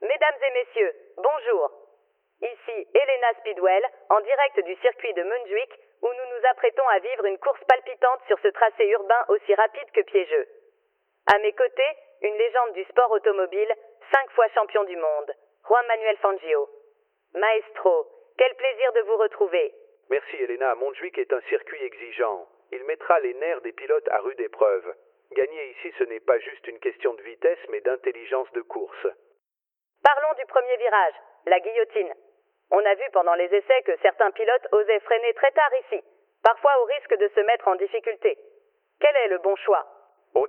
Mesdames et messieurs, bonjour. Ici Elena Speedwell, en direct du circuit de Montjuïc, où nous nous apprêtons à vivre une course palpitante sur ce tracé urbain aussi rapide que piégeux. À mes côtés, une légende du sport automobile, 5 fois champion du monde, Juan Manuel Fangio. Maestro, quel plaisir de vous retrouver. Merci Elena, Montjuïc est un circuit exigeant. Il mettra les nerfs des pilotes à rude épreuve. Gagner ici, ce n'est pas juste une question de vitesse, mais d'intelligence de course. Parlons du premier virage, la guillotine. On a vu pendant les essais que certains pilotes osaient freiner très tard ici, parfois au risque de se mettre en difficulté. Quel est le bon choix?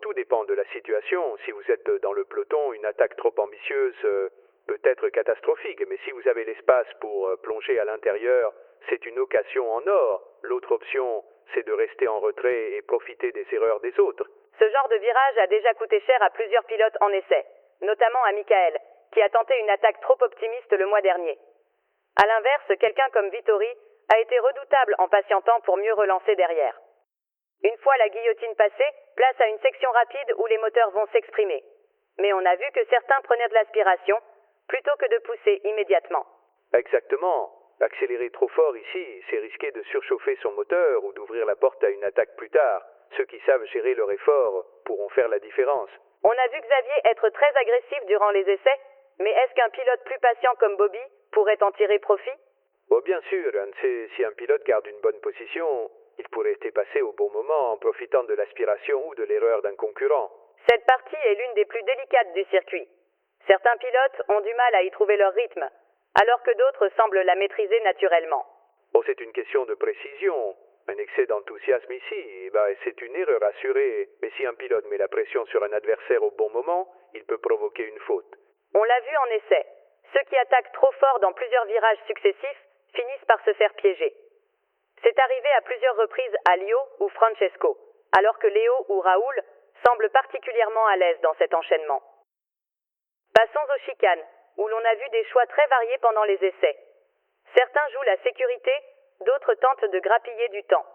Tout dépend de la situation. Si vous êtes dans le peloton, une attaque trop ambitieuse peut être catastrophique, mais si vous avez l'espace pour plonger à l'intérieur, c'est une occasion en or. L'autre option, c'est de rester en retrait et profiter des erreurs des autres. Ce genre de virage a déjà coûté cher à plusieurs pilotes en essai, notamment à Michael, qui a tenté une attaque trop optimiste le mois dernier. A l'inverse, quelqu'un comme Vittori a été redoutable en patientant pour mieux relancer derrière. Une fois la guillotine passée, place à une section rapide où les moteurs vont s'exprimer. Mais on a vu que certains prenaient de l'aspiration plutôt que de pousser immédiatement. Exactement. Accélérer trop fort ici, c'est risquer de surchauffer son moteur ou d'ouvrir la porte à une attaque plus tard. Ceux qui savent gérer leur effort pourront faire la différence. On a vu Xavier être très agressif durant les essais, mais est-ce qu'un pilote plus patient comme Bobby pourrait en tirer profit? Bien sûr, si un pilote garde une bonne position, il pourrait dépasser au bon moment en profitant de l'aspiration ou de l'erreur d'un concurrent. Cette partie est l'une des plus délicates du circuit. Certains pilotes ont du mal à y trouver leur rythme, alors que d'autres semblent la maîtriser naturellement. C'est une question de précision. Un excès d'enthousiasme ici, c'est une erreur assurée. Mais si un pilote met la pression sur un adversaire au bon moment, il peut provoquer une faute. On l'a vu en essai. Ceux qui attaquent trop fort dans plusieurs virages successifs finissent par se faire piéger. C'est arrivé à plusieurs reprises à Lio ou Francesco, alors que Léo ou Raoul semblent particulièrement à l'aise dans cet enchaînement. Passons aux chicanes, où l'on a vu des choix très variés pendant les essais. Certains jouent la sécurité, d'autres tentent de grappiller du temps.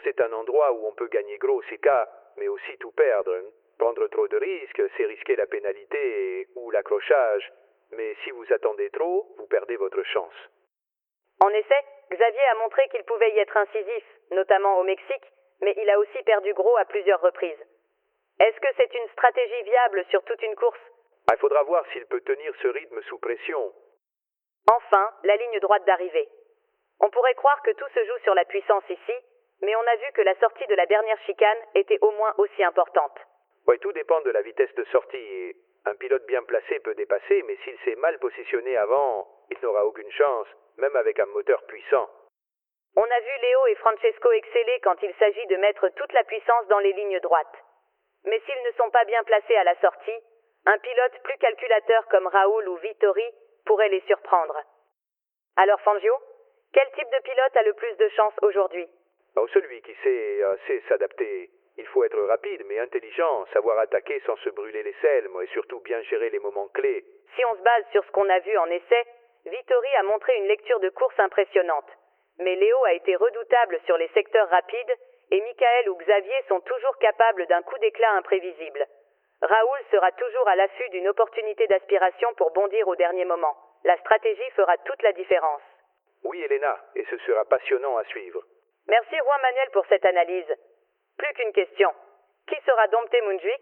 C'est un endroit où on peut gagner gros ces cas, mais aussi tout perdre. Prendre trop de risques, c'est risquer la pénalité ou l'accrochage. Mais si vous attendez trop, vous perdez votre chance. En essai, Xavier a montré qu'il pouvait y être incisif, notamment au Mexique, mais il a aussi perdu gros à plusieurs reprises. Est-ce que c'est une stratégie viable sur toute une course? Il faudra voir s'il peut tenir ce rythme sous pression. Enfin, la ligne droite d'arrivée. On pourrait croire que tout se joue sur la puissance ici, mais on a vu que la sortie de la dernière chicane était au moins aussi importante. Tout dépend de la vitesse de sortie. Un pilote bien placé peut dépasser, mais s'il s'est mal positionné avant, il n'aura aucune chance, même avec un moteur puissant. On a vu Léo et Francesco exceller quand il s'agit de mettre toute la puissance dans les lignes droites. Mais s'ils ne sont pas bien placés à la sortie, un pilote plus calculateur comme Raoul ou Vittori pourrait les surprendre. Alors Fangio, quel type de pilote a le plus de chance aujourd'hui? Celui qui sait s'adapter. Il faut être rapide mais intelligent, savoir attaquer sans se brûler les selles, et surtout bien gérer les moments clés. Si on se base sur ce qu'on a vu en essai, Vittori a montré une lecture de course impressionnante. Mais Léo a été redoutable sur les secteurs rapides et Michael ou Xavier sont toujours capables d'un coup d'éclat imprévisible. Raoul sera toujours à l'affût d'une opportunité d'aspiration pour bondir au dernier moment. La stratégie fera toute la différence. Oui, Elena, et ce sera passionnant à suivre. Merci Juan Manuel pour cette analyse. Plus qu'une question. Qui sera dompté Montjuïc?